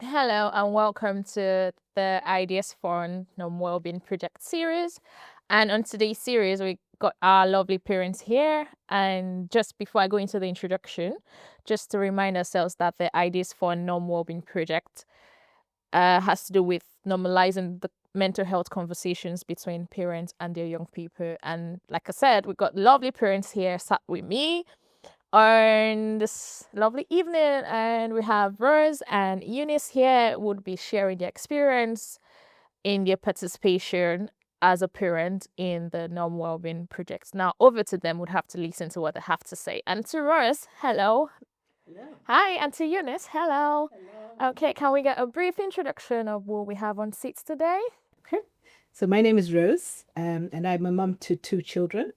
Hello and welcome to the Ideas for Wellbeing Project series. And on today's series, we got our lovely parents here. And just before I go into the introduction, just to remind ourselves that the Ideas for Wellbeing Project has to do with normalizing the mental health conversations between parents and their young people. And like I said, we got lovely parents here sat with me on this lovely evening, and we have Rose and Eunice here would be sharing their experience in their participation as a parent in the non-wellbeing project. Now over to them, would have to listen to what they have to say. And to Rose, hello. Hello. Hi, and to Eunice, hello. Hello. Okay, can we get a brief introduction of what we have on seats today? Okay. So my name is Rose, and I'm a mum to two children,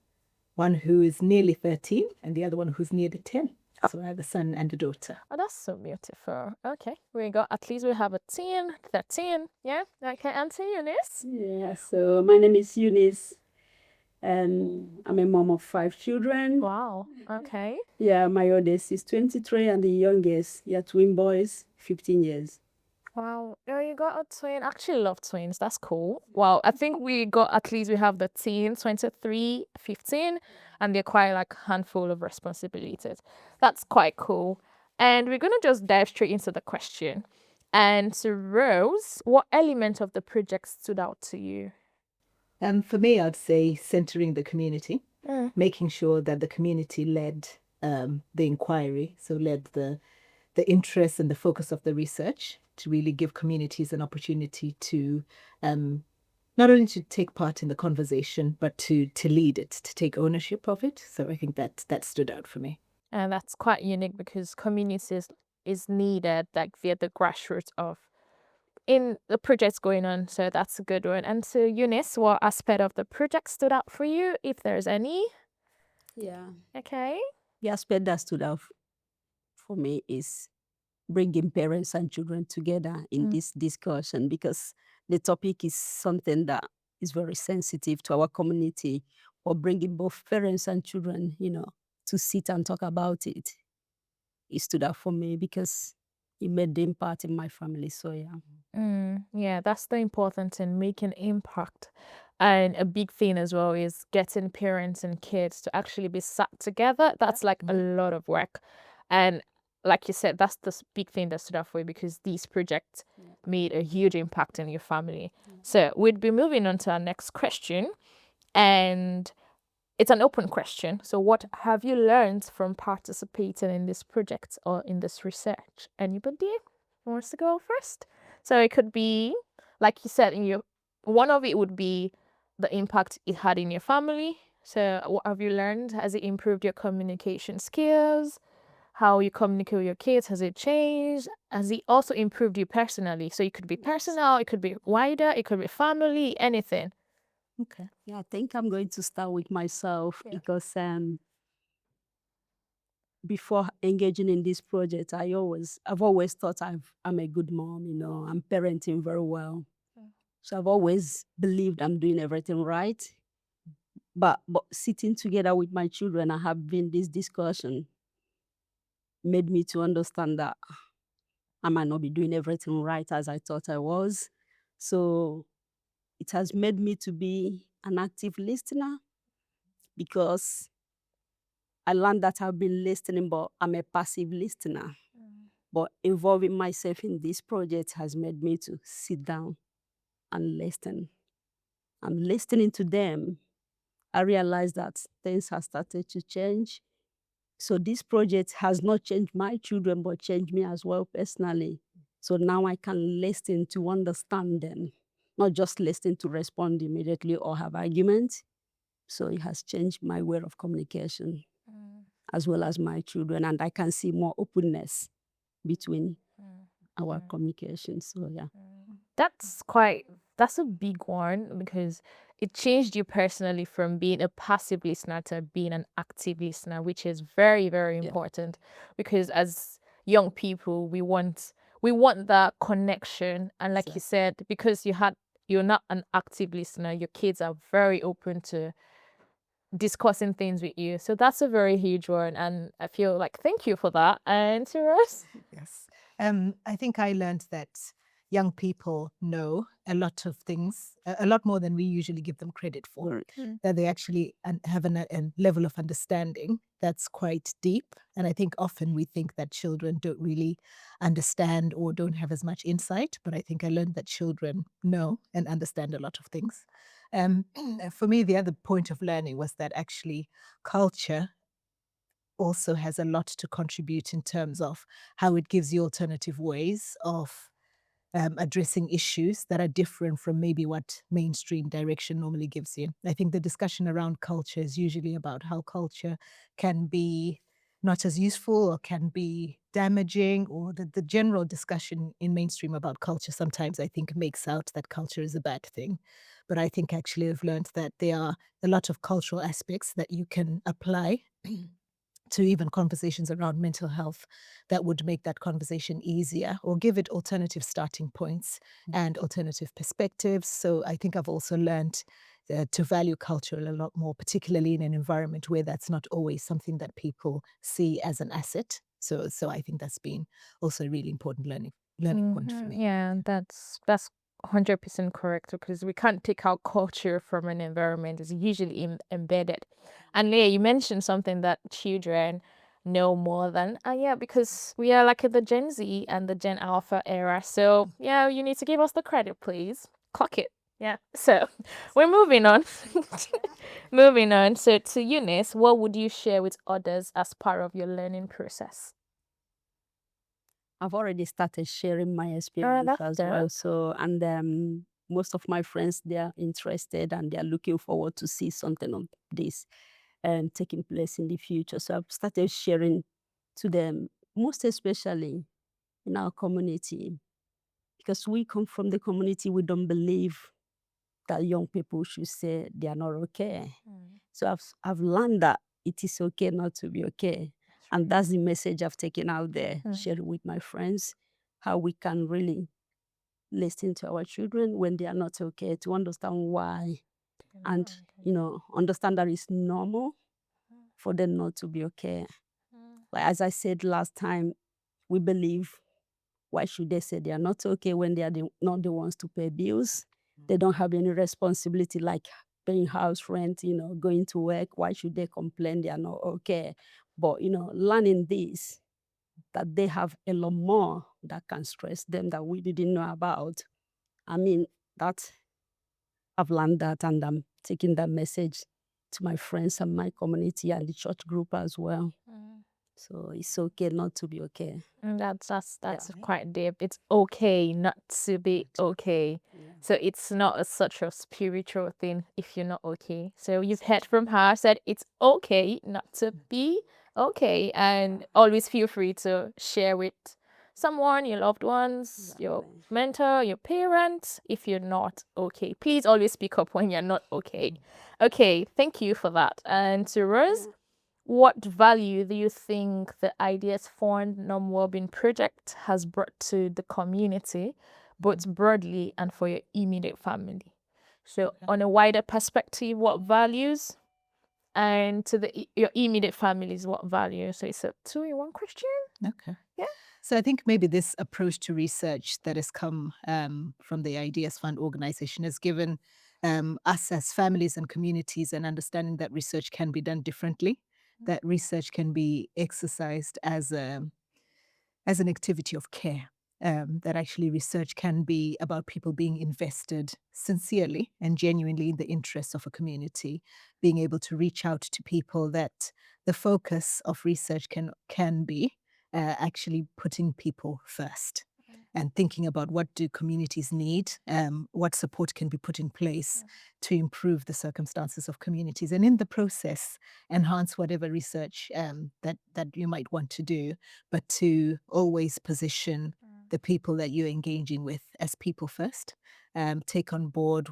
one who is nearly 13 and the other one who's nearly 10. So I have a son and a daughter. Oh, that's so beautiful. Okay, we got at least we have a 10, 13. Yeah, okay, and to Eunice. Yeah, so my name is Eunice, and I'm a mom of 5 children. Wow, okay. Yeah, my oldest is 23, and the youngest, yeah, twin boys, 15 years. Wow. Oh, you got a twin. I actually love twins. That's cool. Wow. I think we got at least we have the teen, 23, 15, and they're quite like a handful of responsibilities. That's quite cool. And we're going to just dive straight into the question. And to Rose, what element of the project stood out to you? For me, I'd say centering the community, Mm. making sure that the community led the inquiry, so led the interest and the focus of the research to really give communities an opportunity to not only to take part in the conversation, but to lead it, to take ownership of it. So I think that stood out for me. And that's quite unique because communities is needed, like via the grassroots of in the projects going on. So that's a good one. And so Eunice, what aspect of the project stood out for you, if there's any? Yeah, Okay. the aspect that stood out for me is bringing parents and children together in this discussion because the topic is something that is very sensitive to our community, or bringing both parents and children, to sit and talk about it. It stood out for me because it made the impact in my family. So, yeah. Yeah, that's the important thing, making impact. And a big thing as well is getting parents and kids to actually be sat together. That's like a lot of work. And like you said, that's the big thing that stood out for you because these projects made a huge impact in your family. So we'd be moving on to our next question. And it's an open question. So, what have you learned from participating in this project or in this research? Anybody wants to go first? So, it could be, like you said, in your one of it would be the impact it had in your family. So, what have you learned? Has it improved your communication skills? How you communicate with your kids? Has it changed? Has it also improved you personally? So, it could be personal, it could be wider, it could be family, anything. Okay. Yeah, I think I'm going to start with myself Yeah. because before engaging in this project, I've always thought I'm a good mom. I'm parenting very well. So I've always believed I'm doing everything right. But sitting together with my children and having this discussion made me to understand that I might not be doing everything right as I thought I was. So it has made me to be an active listener because I learned that I've been listening, but I'm a passive listener. But involving myself in this project has made me to sit down and listen. I'm listening to them. I realized that things have started to change. So this project has not changed my children, but changed me as well personally. So now I can listen to understand them, not just listen to respond immediately or have arguments. So it has changed my way of communication as well as my children, and I can see more openness between our communication. So yeah. That's quite that's a big one because it changed you personally from being a passive listener to being an active listener, which is very, very Yeah. important because as young people we want that connection. And like you said, because you're not an active listener, your kids are very open to discussing things with you. So that's a very huge one. And I feel like thank you for that. And to us. Yes. I think I learned that young people know a lot of things, a lot more than we usually give them credit for. Right. That they actually have a level of understanding that's quite deep. And I think often we think that children don't really understand or don't have as much insight. But I think I learned that children know and understand a lot of things. For me, the other point of learning was that actually culture also has a lot to contribute in terms of how it gives you alternative ways of addressing issues that are different from maybe what mainstream direction normally gives you. I think the discussion around culture is usually about how culture can be not as useful or can be damaging, or the general discussion in mainstream about culture sometimes I think makes out that culture is a bad thing. But I think actually I've learned that there are a lot of cultural aspects that you can apply to even conversations around mental health that would make that conversation easier or give it alternative starting points and alternative perspectives. So I think I've also learned to value culture a lot more, particularly in an environment where that's not always something that people see as an asset. So I think that's been also a really important learning point for me. Yeah, that's 100% correct, because we can't take our culture from an environment. It's usually embedded. And yeah, you mentioned something that children know more than, yeah, because we are like in the Gen Z and the Gen Alpha era. So yeah, you need to give us the credit, please. Clock it. Yeah. So we're moving on. Moving on. So to Eunice, what would you share with others as part of your learning process? I've already started sharing my experience That's as dope. well. So, and most of my friends, they are interested and they are looking forward to see something of this taking place in the future. So I've started sharing to them, most especially in our community, because we come from the community, we don't believe that young people should say they are not okay. So I've learned that it is okay not to be okay. And that's the message I've taken out there, sharing with my friends, how we can really listen to our children when they are not okay, to understand why, and understand that it's normal for them not to be okay. Like as I said last time, we believe, why should they say they are not okay when they are not the ones to pay bills? They don't have any responsibility like paying house rent, going to work. Why should they complain they are not okay? But, learning this, that they have a lot more that can stress them that we didn't know about. I mean, that I've learned that, and I'm taking that message to my friends and my community and the church group as well. So it's okay not to be okay. That's quite deep. It's okay not to be okay. Yeah. So it's not such a spiritual thing if you're not okay. So you've heard from her, said it's okay not to be okay, and always feel free to share with someone, your loved ones, your Exactly. mentor, your parents, if you're not okay. Please always speak up when you're not okay. Okay, thank you for that. And to Rose, what value do you think the Ideas Fund Non-Wellbeing Project has brought to the community, both broadly and for your immediate family? So, on a wider perspective, what values, and to your immediate families, what values? So, it's a two-in-one question. Okay. Yeah. So I think maybe this approach to research that has come from the Ideas Fund organization has given us as families and communities an understanding that research can be done differently, that research can be exercised as an activity of care. That actually research can be about people being invested sincerely and genuinely in the interests of a community, being able to reach out to people, that the focus of research can be actually putting people first and thinking about what do communities need, what support can be put in place to improve the circumstances of communities, and in the process enhance whatever research that you might want to do, but to always position the people that you're engaging with as people first. Take on board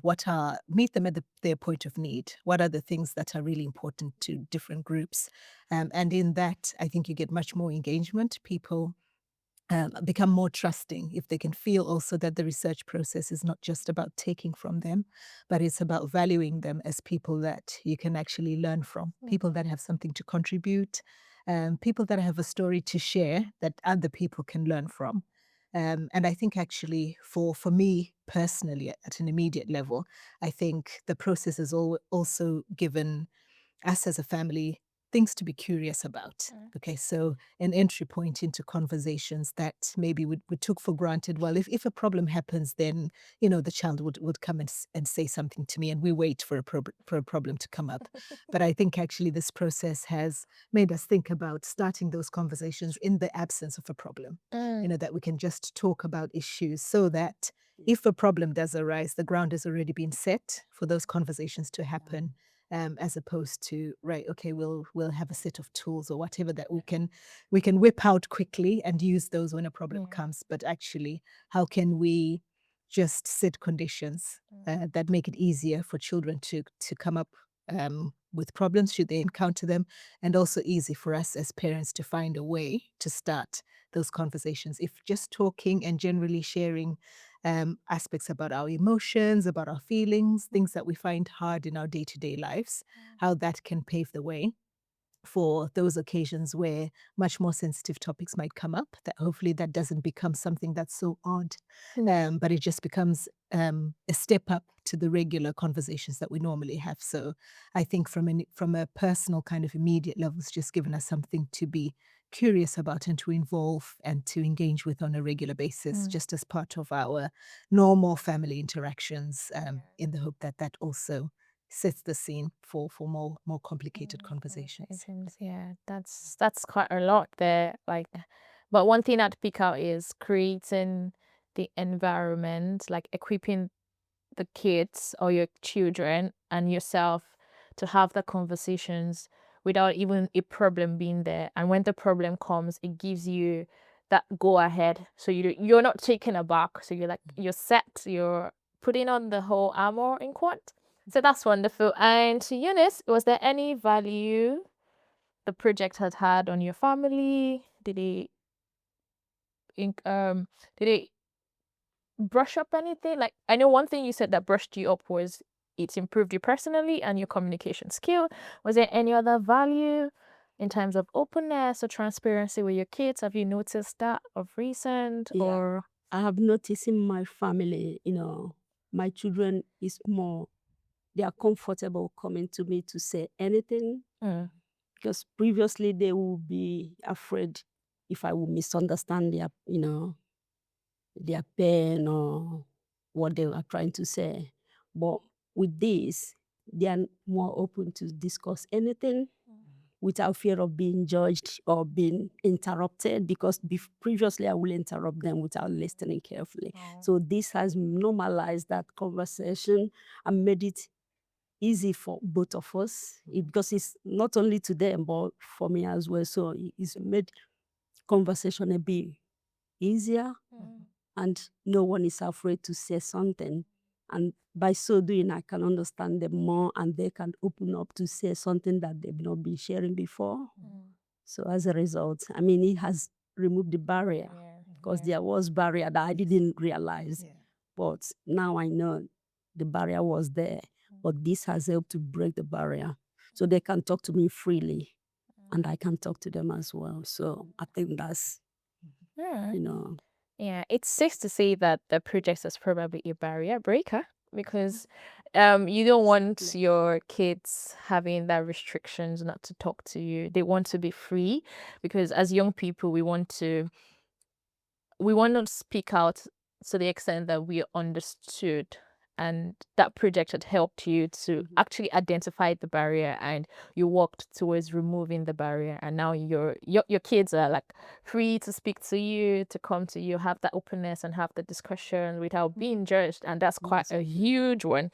meet them at their point of need. What are the things that are really important to different groups? And in that, I think you get much more engagement. People become more trusting if they can feel also that the research process is not just about taking from them, but it's about valuing them as people that you can actually learn from, people that have something to contribute, people that have a story to share that other people can learn from. And I think actually for me personally, at an immediate level, I think the process has also given us as a family things to be curious about. Okay, so an entry point into conversations that maybe we took for granted. Well, if a problem happens, then the child would come and say something to me, and we wait for a problem to come up. But I think actually this process has made us think about starting those conversations in the absence of a problem. That we can just talk about issues so that if a problem does arise, the ground has already been set for those conversations to happen, as opposed to, right, okay, we'll have a set of tools or whatever that we can whip out quickly and use those when a problem comes. But actually, how can we just set conditions that make it easier for children to come up with problems should they encounter them, and also easy for us as parents to find a way to start those conversations. If just talking and generally sharing aspects about our emotions, about our feelings, things that we find hard in our day-to-day lives, how that can pave the way for those occasions where much more sensitive topics might come up, that hopefully that doesn't become something that's so odd, but it just becomes a step up to the regular conversations that we normally have. So I think from a personal kind of immediate level, it's just given us something to be curious about and to involve and to engage with on a regular basis, just as part of our normal family interactions, in the hope that that also sets the scene for more complicated conversations. Yeah, that's quite a lot there. Like, but one thing I'd pick out is creating the environment, like equipping the kids or your children and yourself to have the conversations without even a problem being there. And when the problem comes, it gives you that go ahead. So you're not taken aback. So you're set. You're putting on the whole armor in quote. So that's wonderful. And to Eunice, was there any value the project had on your family? In- um did it brush up anything? Like, I know one thing you said that brushed you up was it's improved you personally and your communication skill. Was there any other value in terms of openness or transparency with your kids? Have you noticed that of recent Yeah. or? I have noticed in my family, my children is more, they are comfortable coming to me to say anything, because previously they would be afraid if I would misunderstand their pain or what they are trying to say. But with this, they are more open to discuss anything without fear of being judged or being interrupted, because previously I will interrupt them without listening carefully. So this has normalized that conversation and made it easy for both of us, because it's not only to them but for me as well. So it's made conversation a bit easier, and no one is afraid to say something. And by so doing, I can understand them more and they can open up to say something that they've not been sharing before. So as a result, I mean, it has removed the barrier, because there was barrier that I didn't realize. But now I know the barrier was there. But this has helped to break the barrier. So they can talk to me freely and I can talk to them as well. So I think that's, Yeah. you know, Yeah, it's safe to say that the project is probably a barrier breaker because you don't want your kids having that restrictions not to talk to you. They want to be free because as young people we want to speak out to the extent that we understood, and that project had helped you to actually identify the barrier and you worked towards removing the barrier, and now your kids are like free to speak to you, to come to you, have that openness and have the discussion without being judged, and that's quite a huge one.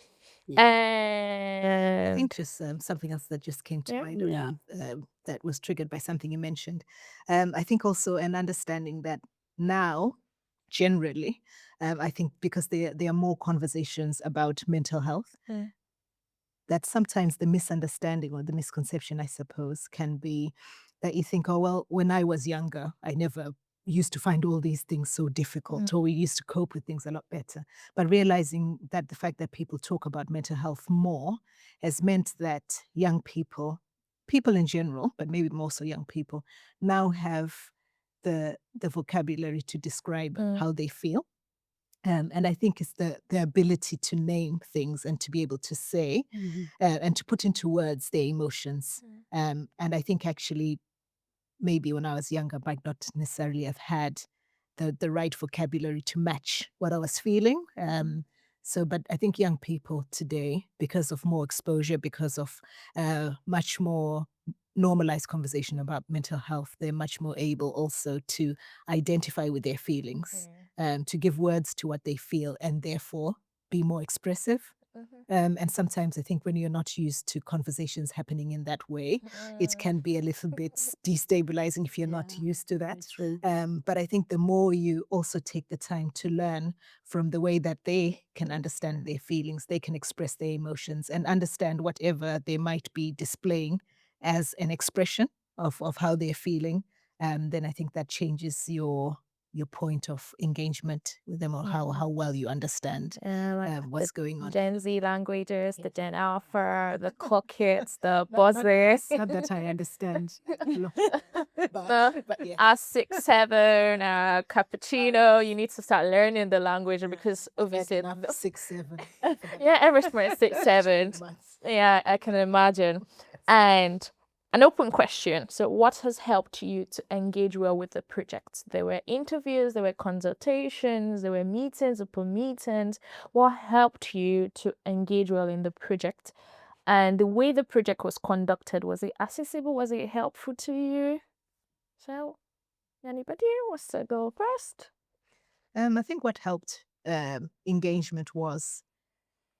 Yeah. I And think just something else that just came to mind that was triggered by something you mentioned. I think also an understanding that now, generally, I think because there are more conversations about mental health, that sometimes the misunderstanding or the misconception, I suppose, can be that you think, oh, well, when I was younger, I never used to find all these things so difficult, or we used to cope with things a lot better. But realizing that the fact that people talk about mental health more has meant that young people in general, but maybe more so young people, now have the vocabulary to describe Mm. how they feel. And I think it's the ability to name things and to be able to say and to put into words their emotions. And I think actually maybe when I was younger, I might not necessarily have had the right vocabulary to match what I was feeling. But I think young people today, because of more exposure, because of much more normalized conversation about mental health, they're much more able also to identify with their feelings, to give words to what they feel, and therefore be more expressive. And sometimes I think when you're not used to conversations happening in that way, it can be a little bit destabilizing if you're not used to that. True. But I think the more you also take the time to learn from the way that they can understand their feelings, they can express their emotions and understand whatever they might be displaying as an expression of how they're feeling, then I think that changes your point of engagement with them, or how well you understand Like what's the going on. Gen Z languages, the Gen Alpha, the clock hits, the buzzers. Not that I understand. The yeah. R67, cappuccino. You need to start learning the language because obviously, Enough 6, 7. yeah, everyone is 6, 7. Yeah, I can imagine. And an open question. So, what has helped you to engage well with the project? There were interviews, there were consultations, there were meetings, open meetings. What helped you to engage well in the project? And the way the project was conducted, was it accessible? Was it helpful to you? So, anybody wants to go first? I think what helped engagement was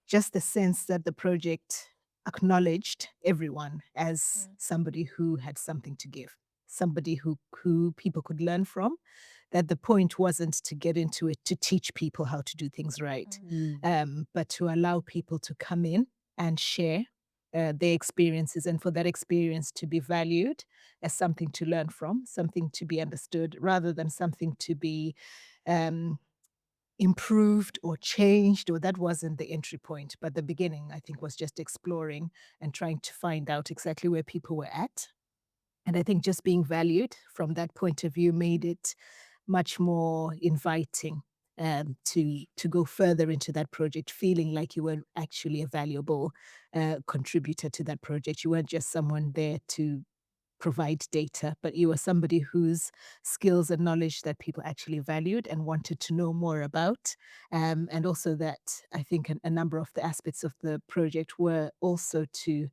just the sense that the project acknowledged everyone as somebody who had something to give, somebody who people could learn from. That the point wasn't to get into it to teach people how to do things right, but to allow people to come in and share their experiences, and for that experience to be valued as something to learn from, something to be understood, rather than something to be improved or changed. Or that wasn't the entry point, but the beginning, I think, was just exploring and trying to find out exactly where people were at. And I think just being valued from that point of view made it much more inviting to go further into that project, feeling like you were actually a valuable contributor to that project. You weren't just someone there to provide data, but you were somebody whose skills and knowledge that people actually valued and wanted to know more about. And also that I think a number of the aspects of the project were also to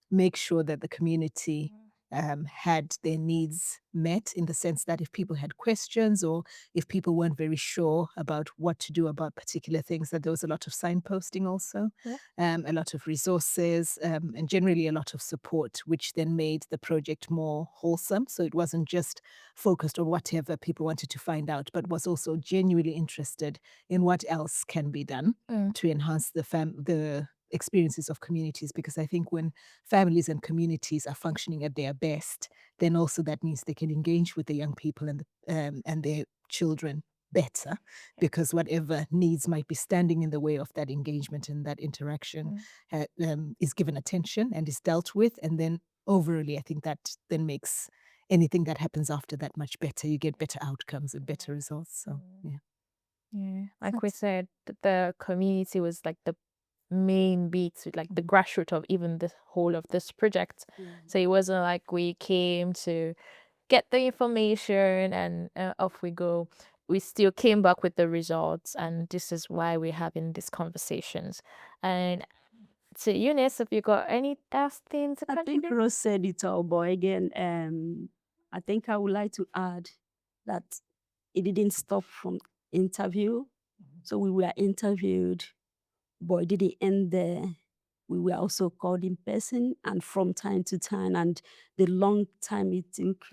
make sure that the community had their needs met, in the sense that if people had questions or if people weren't very sure about what to do about particular things, that there was a lot of signposting also, a lot of resources, and generally a lot of support, which then made the project more wholesome. So it wasn't just focused on whatever people wanted to find out, but was also genuinely interested in what else can be done to enhance the experiences of communities. Because I think when families and communities are functioning at their best, then also that means they can engage with the young people and their children better, because whatever needs might be standing in the way of that engagement and that interaction is given attention and is dealt with. And then overally, I think that then makes anything that happens after that much better. You get better outcomes and better results. So yeah. Yeah, like we said, the community was like the main beats, like the grassroots of even the whole of this project. So it wasn't like we came to get the information and off we go. We still came back with the results, and this is why we're having these conversations. And so, Eunice, have you got any last things to I think contribute? Rose said it all, but again, I think I would like to add that it didn't stop from interview. So we were interviewed, but it didn't end there. We were also called in person, and from time to time, and the long time it took,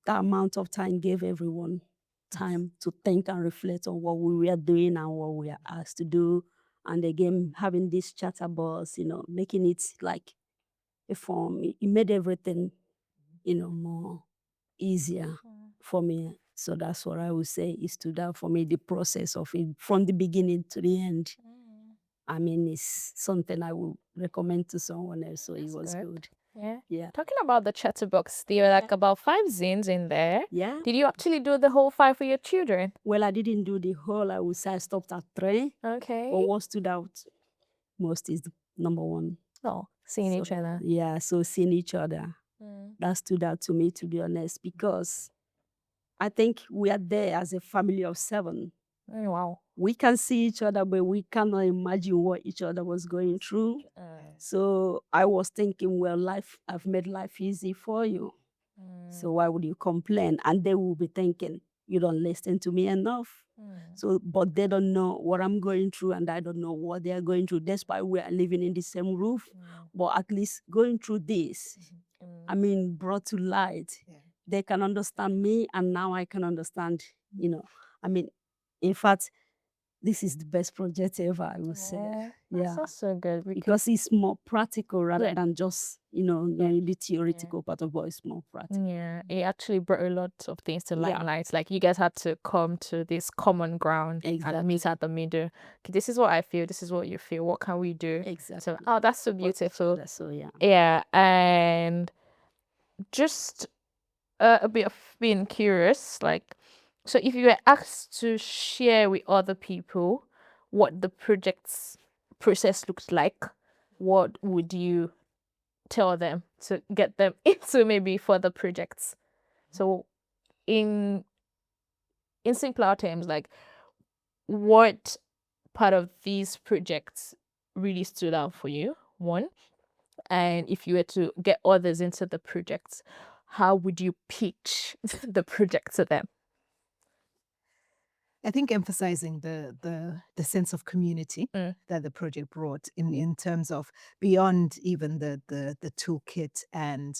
that amount of time gave everyone time to think and reflect on what we were doing and what we are asked to do. And again, having this chatterbox, making it like a form, it made everything, more easier for me. So that's what I would say is to that for me, the process of it from the beginning to the end. I mean, it's something I would recommend to someone else. So it was good. Yeah. Yeah. Talking about the chatterbox, there were like about 5 zines in there. Yeah. Did you actually do the whole 5 for your children? Well, I didn't do the whole. I would say I stopped at 3. Okay. But what stood out most is the number 1. Oh, seeing each other. Yeah, so seeing each other. That stood out to me, to be honest, because I think we are there as a family of 7. Oh, wow. We can see each other, but we cannot imagine what each other was going through. So I was thinking, well, I've made life easy for you. So why would you complain? And they will be thinking, you don't listen to me enough. So, but they don't know what I'm going through, and I don't know what they are going through. That's why we are living in the same roof. But at least going through this, I mean, brought to light, they can understand me, and now I can understand, I mean, in fact, this is the best project ever, I would say. That's also good Because it's more practical rather Yeah. than just, the theoretical part of it is more practical. Yeah, it actually brought a lot of things to Yeah. limelight. Like you guys had to come to this common ground and meet at the middle. Okay, this is what I feel. This is what you feel. What can we do? Exactly. So, oh, that's so beautiful. So, yeah. Yeah, and just a bit of being curious, like, so if you were asked to share with other people what the project's process looks like, what would you tell them to get them into maybe further projects? So in simpler terms, like what part of these projects really stood out for you, one, and if you were to get others into the projects, how would you pitch the project to them? I think emphasizing the sense of community that the project brought in terms of beyond even the toolkit and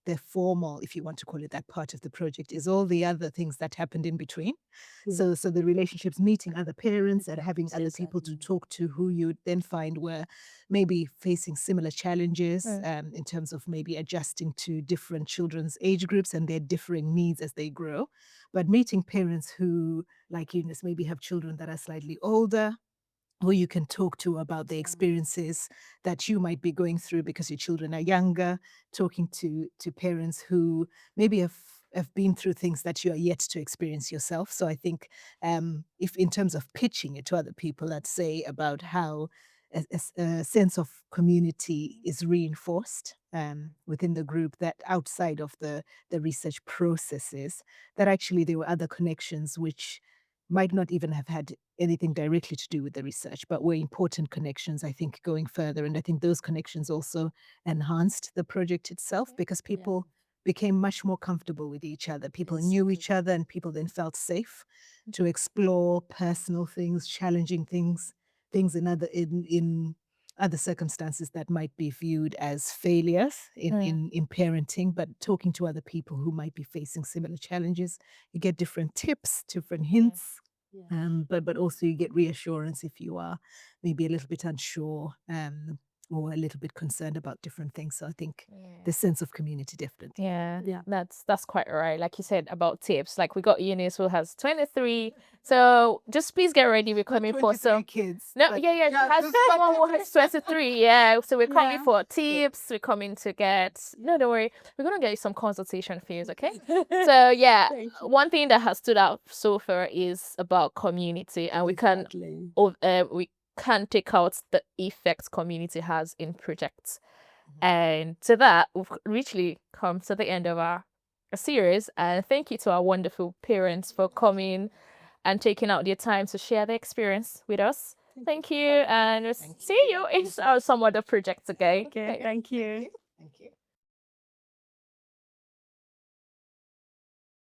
the formal, if you want to call it that part of the project, is all the other things that happened in between. So the relationships, meeting other parents and having other people to talk to who you then find were maybe facing similar challenges in terms of maybe adjusting to different children's age groups and their differing needs as they grow. But meeting parents who, like Eunice, maybe have children that are slightly older, who you can talk to about the experiences that you might be going through because your children are younger, talking to parents who maybe have been through things that you are yet to experience yourself. So I think if in terms of pitching it to other people, let's say about how a sense of community is reinforced within the group, that outside of the research processes, that actually there were other connections which might not even have had anything directly to do with the research, but were important connections, I think, going further. And I think those connections also enhanced the project itself because people became much more comfortable with each other. People knew each other and people then felt safe to explore personal things, challenging things in other circumstances that might be viewed as failures in parenting, but talking to other people who might be facing similar challenges, you get different tips, different hints, but also you get reassurance if you are maybe a little bit unsure or a little bit concerned about different things. So I think the sense of community definitely. Yeah, that's quite right. Like you said about tips, like we got Eunice who has 23. So just please get ready. We're coming for some kids. No, yeah, she has someone who has 23. Yeah, so we're coming for tips. We're coming to get. No, don't worry. We're gonna get you some consultation fees, okay? So yeah, one thing that has stood out so far is about community, and we can take out the effects community has in projects. And to that, we've literally come to the end of our series. And thank you to our wonderful parents for coming and taking out their time to share their experience with us. Thank you, and we'll see you in some other projects again. Okay, thank you. Thank you.